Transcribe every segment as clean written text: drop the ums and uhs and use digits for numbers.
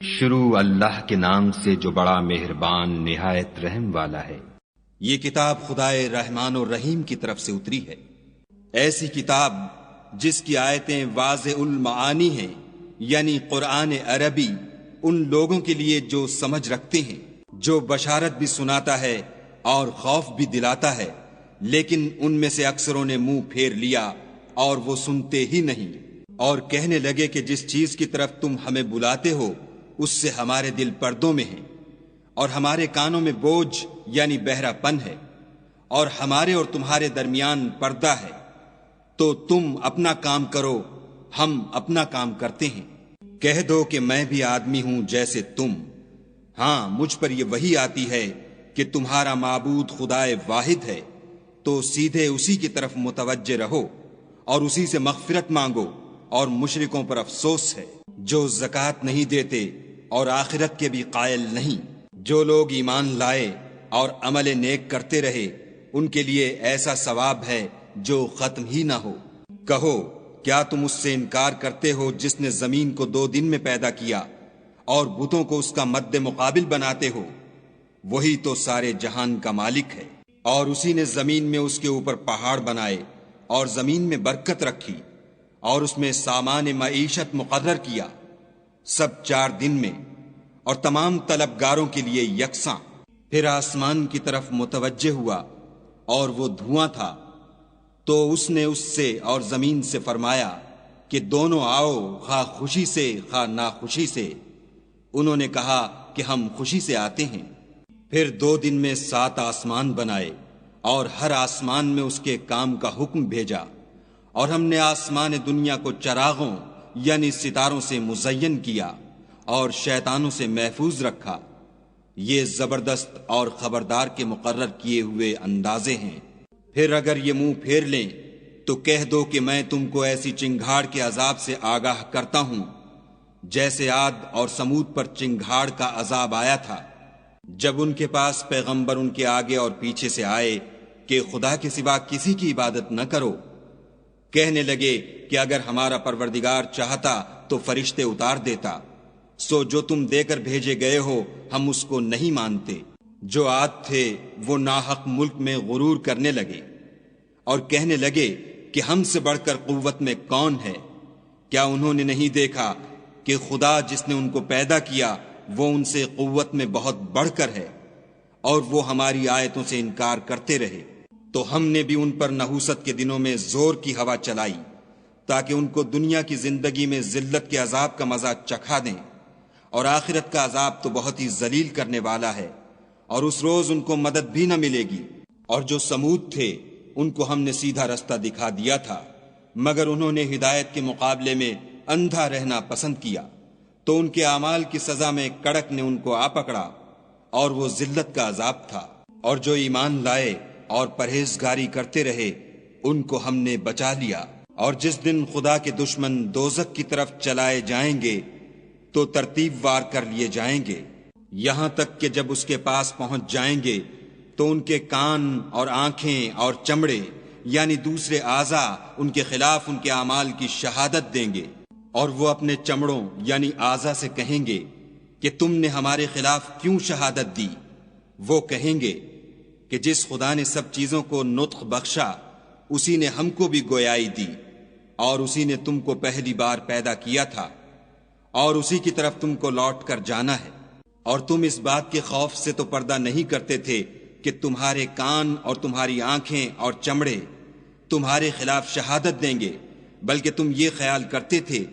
شروع اللہ کے نام سے جو بڑا مہربان نہایت رحم والا ہے۔ یہ کتاب خدائے رحمان و رحیم کی طرف سے اتری ہے، ایسی کتاب جس کی آیتیں واضح المعانی ہیں، یعنی قرآن عربی ان لوگوں کے لیے جو سمجھ رکھتے ہیں، جو بشارت بھی سناتا ہے اور خوف بھی دلاتا ہے، لیکن ان میں سے اکثروں نے منہ پھیر لیا اور وہ سنتے ہی نہیں، اور کہنے لگے کہ جس چیز کی طرف تم ہمیں بلاتے ہو اس سے ہمارے دل پردوں میں ہیں اور ہمارے کانوں میں بوجھ یعنی بہرا پن ہے، اور ہمارے اور تمہارے درمیان پردہ ہے، تو تم اپنا کام کرو، ہم اپنا کام کرتے ہیں۔ کہہ دو کہ میں بھی آدمی ہوں جیسے تم، ہاں مجھ پر یہ وحی آتی ہے کہ تمہارا معبود خدائے واحد ہے، تو سیدھے اسی کی طرف متوجہ رہو اور اسی سے مغفرت مانگو، اور مشرکوں پر افسوس ہے جو زکوٰۃ نہیں دیتے اور آخرت کے بھی قائل نہیں۔ جو لوگ ایمان لائے اور عمل نیک کرتے رہے ان کے لیے ایسا ثواب ہے جو ختم ہی نہ ہو۔ کہو کیا تم اس سے انکار کرتے ہو جس نے زمین کو 2 دن میں پیدا کیا اور بتوں کو اس کا مد مقابل بناتے ہو؟ وہی تو سارے جہان کا مالک ہے، اور اسی نے زمین میں اس کے اوپر پہاڑ بنائے اور زمین میں برکت رکھی اور اس میں سامان معیشت مقرر کیا، سب 4 دن میں اور تمام طلبگاروں کے لیے یکساں۔ پھر آسمان کی طرف متوجہ ہوا اور وہ دھواں تھا، تو اس نے اس سے اور زمین سے فرمایا کہ دونوں آؤ، خواہ خوشی سے خواہ ناخوشی سے۔ انہوں نے کہا کہ ہم خوشی سے آتے ہیں۔ پھر 2 دن میں 7 آسمان بنائے اور ہر آسمان میں اس کے کام کا حکم بھیجا، اور ہم نے آسمان دنیا کو چراغوں یعنی ستاروں سے مزین کیا اور شیطانوں سے محفوظ رکھا۔ یہ زبردست اور خبردار کے مقرر کیے ہوئے اندازے ہیں۔ پھر اگر یہ منہ پھیر لیں تو کہہ دو کہ میں تم کو ایسی چنگھاڑ کے عذاب سے آگاہ کرتا ہوں جیسے عاد اور سمود پر چنگھاڑ کا عذاب آیا تھا، جب ان کے پاس پیغمبر ان کے آگے اور پیچھے سے آئے کہ خدا کے سوا کسی کی عبادت نہ کرو۔ کہنے لگے کہ اگر ہمارا پروردگار چاہتا تو فرشتے اتار دیتا، سو جو تم دے کر بھیجے گئے ہو ہم اس کو نہیں مانتے۔ جو عاد تھے وہ ناحق ملک میں غرور کرنے لگے اور کہنے لگے کہ ہم سے بڑھ کر قوت میں کون ہے؟ کیا انہوں نے نہیں دیکھا کہ خدا جس نے ان کو پیدا کیا وہ ان سے قوت میں بہت بڑھ کر ہے، اور وہ ہماری آیتوں سے انکار کرتے رہے۔ تو ہم نے بھی ان پر نحوست کے دنوں میں زور کی ہوا چلائی تاکہ ان کو دنیا کی زندگی میں ذلت کے عذاب کا مزہ چکھا دیں، اور آخرت کا عذاب تو بہت ہی ذلیل کرنے والا ہے، اور اس روز ان کو مدد بھی نہ ملے گی۔ اور جو سمود تھے ان کو ہم نے سیدھا رستہ دکھا دیا تھا، مگر انہوں نے ہدایت کے مقابلے میں اندھا رہنا پسند کیا، تو ان کے اعمال کی سزا میں کڑک نے ان کو آ پکڑا، اور وہ ذلت کا عذاب تھا۔ اور جو ایمان لائے اور پرہیزگاری کرتے رہے ان کو ہم نے بچا لیا۔ اور جس دن خدا کے دشمن دوزخ کی طرف چلائے جائیں گے تو ترتیب وار کر لیے جائیں گے، یہاں تک کہ جب اس کے پاس پہنچ جائیں گے تو ان کے کان اور آنکھیں اور چمڑے یعنی دوسرے اعضاء ان کے خلاف ان کے اعمال کی شہادت دیں گے، اور وہ اپنے چمڑوں یعنی اعضاء سے کہیں گے کہ تم نے ہمارے خلاف کیوں شہادت دی؟ وہ کہیں گے کہ جس خدا نے سب چیزوں کو نطق بخشا اسی نے ہم کو بھی گویائی دی، اور اسی نے تم کو پہلی بار پیدا کیا تھا، اور اسی کی طرف تم کو لوٹ کر جانا ہے۔ اور تم اس بات کے خوف سے تو پردہ نہیں کرتے تھے کہ تمہارے کان اور تمہاری آنکھیں اور چمڑے تمہارے خلاف شہادت دیں گے، بلکہ تم یہ خیال کرتے تھے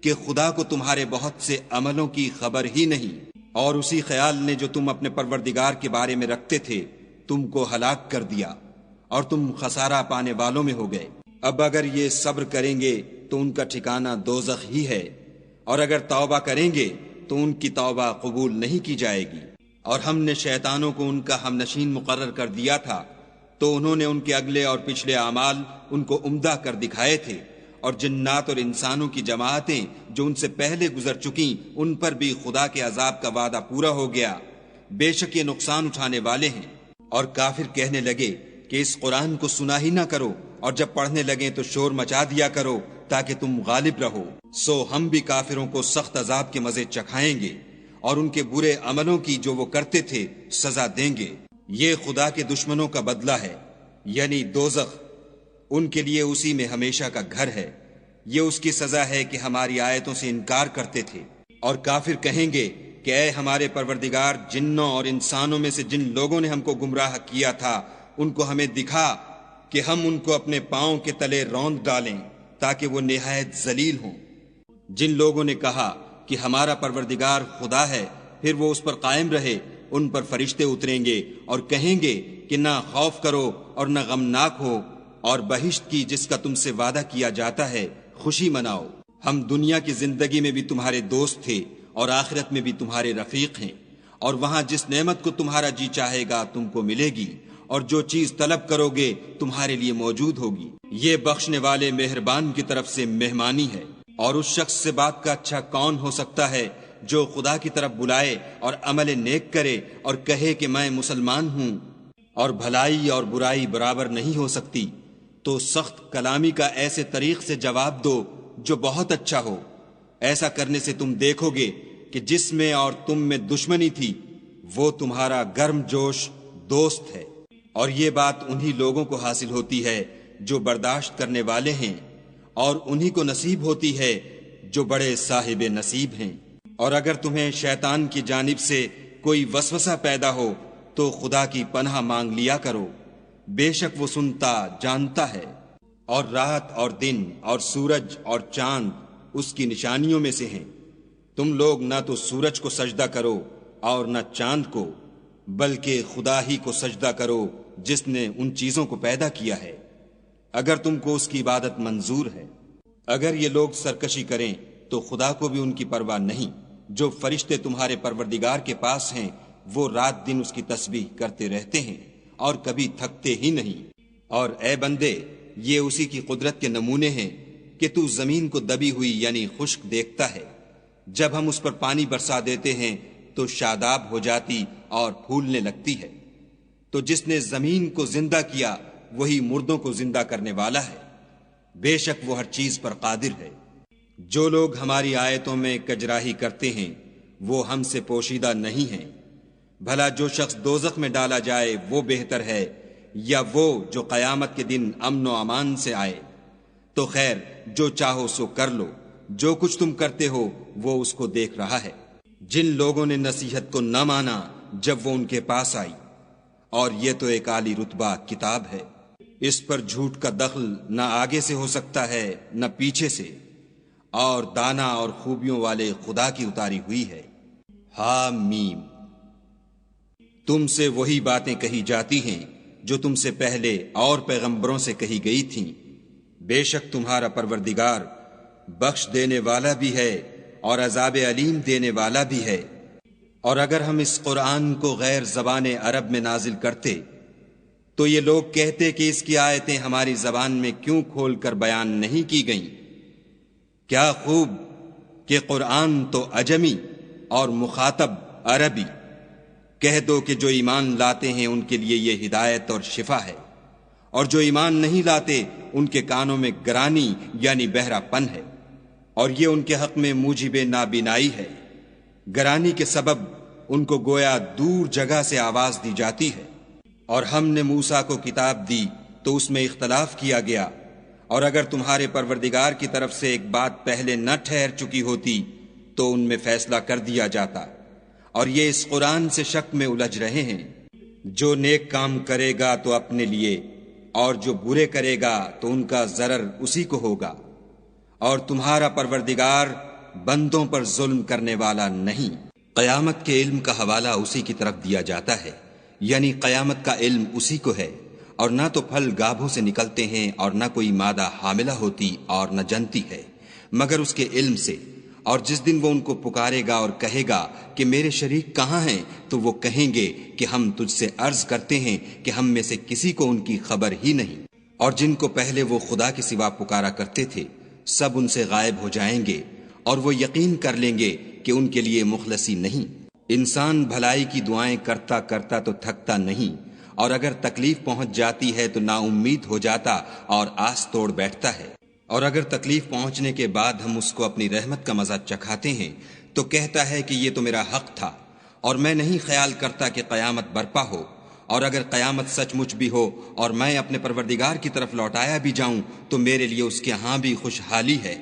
کہ خدا کو تمہارے بہت سے عملوں کی خبر ہی نہیں، اور اسی خیال نے جو تم اپنے پروردگار کے بارے میں رکھتے تھے تم کو ہلاک کر دیا، اور تم خسارہ پانے والوں میں ہو گئے۔ اب اگر یہ صبر کریں گے تو ان کا ٹھکانہ دوزخ ہی ہے، اور اگر توبہ کریں گے تو ان کی توبہ قبول نہیں کی جائے گی۔ اور ہم نے شیطانوں کو ان کا ہم نشین مقرر کر دیا تھا، تو انہوں نے ان کے اگلے اور پچھلے اعمال ان کو عمدہ کر دکھائے تھے، اور جنات اور انسانوں کی جماعتیں جو ان سے پہلے گزر چکیں ان پر بھی خدا کے عذاب کا وعدہ پورا ہو گیا، بے شک یہ نقصان اٹھانے والے ہیں۔ اور کافر کہنے لگے کہ اس قرآن کو سنا ہی نہ کرو، اور جب پڑھنے لگیں تو شور مچا دیا کرو تاکہ تم غالب رہو۔ سو ہم بھی کافروں کو سخت عذاب کے مزے چکھائیں گے۔ اور ان کے برے عملوں کی جو وہ کرتے تھے سزا دیں گے۔ یہ خدا کے دشمنوں کا بدلہ ہے، یعنی دوزخ، ان کے لیے اسی میں ہمیشہ کا گھر ہے۔ یہ اس کی سزا ہے کہ ہماری آیتوں سے انکار کرتے تھے۔ اور کافر کہیں گے کہ اے ہمارے پروردگار، جنوں اور انسانوں میں سے جن لوگوں نے ہم کو گمراہ کیا تھا ان کو ہمیں دکھا کہ ہم ان کو اپنے پاؤں کے تلے روند ڈالیں تاکہ وہ نہایت ذلیل ہوں۔ جن لوگوں نے کہا کہ ہمارا پروردگار خدا ہے، پھر وہ اس پر قائم رہے، ان پر فرشتے اتریں گے اور کہیں گے کہ نہ خوف کرو اور نہ غمناک ہو، اور بہشت کی جس کا تم سے وعدہ کیا جاتا ہے خوشی مناؤ۔ ہم دنیا کی زندگی میں بھی تمہارے دوست تھے اور آخرت میں بھی تمہارے رفیق ہیں، اور وہاں جس نعمت کو تمہارا جی چاہے گا تم کو ملے گی، اور جو چیز طلب کرو گے تمہارے لیے موجود ہوگی۔ یہ بخشنے والے مہربان کی طرف سے مہمانی ہے۔ اور اس شخص سے بات کا اچھا کون ہو سکتا ہے جو خدا کی طرف بلائے اور عمل نیک کرے اور کہے کہ میں مسلمان ہوں، اور بھلائی اور برائی برابر نہیں ہو سکتی، تو سخت کلامی کا ایسے طریق سے جواب دو جو بہت اچھا ہو۔ ایسا کرنے سے تم دیکھو گے کہ جس میں اور تم میں دشمنی تھی وہ تمہارا گرم جوش دوست ہے۔ اور یہ بات انہی لوگوں کو حاصل ہوتی ہے جو برداشت کرنے والے ہیں، اور انہی کو نصیب ہوتی ہے جو بڑے صاحب نصیب ہیں۔ اور اگر تمہیں شیطان کی جانب سے کوئی وسوسہ پیدا ہو تو خدا کی پناہ مانگ لیا کرو، بے شک وہ سنتا جانتا ہے۔ اور رات اور دن اور سورج اور چاند اس کی نشانیوں میں سے ہیں۔ تم لوگ نہ تو سورج کو سجدہ کرو اور نہ چاند کو، بلکہ خدا ہی کو سجدہ کرو جس نے ان چیزوں کو پیدا کیا ہے، اگر تم کو اس کی عبادت منظور ہے۔ اگر یہ لوگ سرکشی کریں تو خدا کو بھی ان کی پرواہ نہیں۔ جو فرشتے تمہارے پروردگار کے پاس ہیں وہ رات دن اس کی تسبیح کرتے رہتے ہیں اور کبھی تھکتے ہی نہیں۔ اور اے بندے، یہ اسی کی قدرت کے نمونے ہیں کہ تو زمین کو دبی ہوئی یعنی خشک دیکھتا ہے، جب ہم اس پر پانی برسا دیتے ہیں تو شاداب ہو جاتی اور پھولنے لگتی ہے۔ تو جس نے زمین کو زندہ کیا وہی مردوں کو زندہ کرنے والا ہے، بے شک وہ ہر چیز پر قادر ہے۔ جو لوگ ہماری آیتوں میں کجراہی کرتے ہیں وہ ہم سے پوشیدہ نہیں ہیں۔ بھلا جو شخص دوزخ میں ڈالا جائے وہ بہتر ہے یا وہ جو قیامت کے دن امن و امان سے آئے؟ تو خیر، جو چاہو سو کر لو، جو کچھ تم کرتے ہو وہ اس کو دیکھ رہا ہے۔ جن لوگوں نے نصیحت کو نہ مانا جب وہ ان کے پاس آئی، اور یہ تو ایک عالی رتبہ کتاب ہے، اس پر جھوٹ کا دخل نہ آگے سے ہو سکتا ہے نہ پیچھے سے، اور دانا اور خوبیوں والے خدا کی اتاری ہوئی ہے۔ حامیم۔ تم سے وہی باتیں کہی جاتی ہیں جو تم سے پہلے اور پیغمبروں سے کہی گئی تھیں۔ بے شک تمہارا پروردگار بخش دینے والا بھی ہے اور عذاب علیم دینے والا بھی ہے۔ اور اگر ہم اس قرآن کو غیر زبان عرب میں نازل کرتے تو یہ لوگ کہتے کہ اس کی آیتیں ہماری زبان میں کیوں کھول کر بیان نہیں کی گئیں؟ کیا خوب کہ قرآن تو عجمی اور مخاطب عربی۔ کہہ دو کہ جو ایمان لاتے ہیں ان کے لیے یہ ہدایت اور شفا ہے، اور جو ایمان نہیں لاتے ان کے کانوں میں گرانی یعنی بہرا پن ہے، اور یہ ان کے حق میں موجب نابینائی ہے۔ گرانی کے سبب ان کو گویا دور جگہ سے آواز دی جاتی ہے۔ اور ہم نے موسیٰ کو کتاب دی تو اس میں اختلاف کیا گیا، اور اگر تمہارے پروردگار کی طرف سے ایک بات پہلے نہ ٹھہر چکی ہوتی تو ان میں فیصلہ کر دیا جاتا۔ اور یہ اس قرآن سے شک میں الجھ رہے ہیں۔ جو نیک کام کرے گا تو اپنے لیے، اور جو برے کرے گا تو ان کا ضرر اسی کو ہوگا، اور تمہارا پروردگار بندوں پر ظلم کرنے والا نہیں۔ قیامت کے علم کا حوالہ اسی کی طرف دیا جاتا ہے، یعنی قیامت کا علم اسی کو ہے۔ اور نہ تو پھل گابھوں سے نکلتے ہیں اور نہ کوئی مادہ حاملہ ہوتی اور نہ جنتی ہے، مگر اس کے علم سے۔ اور جس دن وہ ان کو پکارے گا اور کہے گا کہ میرے شریک کہاں ہیں، تو وہ کہیں گے کہ ہم تجھ سے عرض کرتے ہیں کہ ہم میں سے کسی کو ان کی خبر ہی نہیں۔ اور جن کو پہلے وہ خدا کے سوا پکارا کرتے تھے سب ان سے غائب ہو جائیں گے، اور وہ یقین کر لیں گے کہ ان کے لیے مخلصی نہیں۔ انسان بھلائی کی دعائیں کرتا کرتا تو تھکتا نہیں، اور اگر تکلیف پہنچ جاتی ہے تو نا امید ہو جاتا اور آس توڑ بیٹھتا ہے۔ اور اگر تکلیف پہنچنے کے بعد ہم اس کو اپنی رحمت کا مزہ چکھاتے ہیں تو کہتا ہے کہ یہ تو میرا حق تھا، اور میں نہیں خیال کرتا کہ قیامت برپا ہو، اور اگر قیامت سچ مچ بھی ہو اور میں اپنے پروردگار کی طرف لوٹایا بھی جاؤں تو میرے لیے اس کے ہاں بھی خوشحالی ہے۔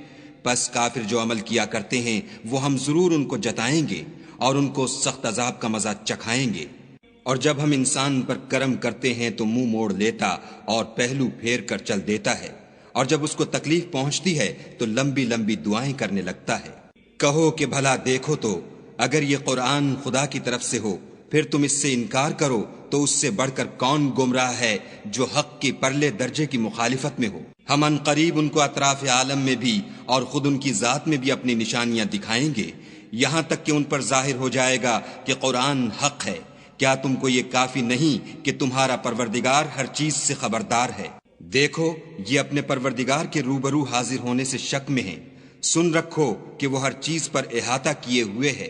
پس کافر جو عمل کیا کرتے ہیں وہ ہم ضرور ان کو جتائیں گے اور ان کو سخت عذاب کا مزہ چکھائیں گے۔ اور جب ہم انسان پر کرم کرتے ہیں تو منہ موڑ لیتا اور پہلو پھیر کر چل دیتا ہے، اور جب اس کو تکلیف پہنچتی ہے تو لمبی لمبی دعائیں کرنے لگتا ہے۔ کہو کہ بھلا دیکھو تو اگر یہ قرآن خدا کی طرف سے ہو پھر تم اس سے انکار کرو تو اس سے بڑھ کر کون گمراہ ہے جو حق کی پرلے درجے کی مخالفت میں ہو۔ ہم ان قریب ان کو اطراف عالم میں بھی اور خود ان کی ذات میں بھی اپنی نشانیاں دکھائیں گے، یہاں تک کہ ان پر ظاہر ہو جائے گا کہ قرآن حق ہے۔ کیا تم کو یہ کافی نہیں کہ تمہارا پروردگار ہر چیز سے خبردار ہے؟ دیکھو یہ اپنے پروردگار کے روبرو حاضر ہونے سے شک میں ہیں، سن رکھو کہ وہ ہر چیز پر احاطہ کیے ہوئے ہے۔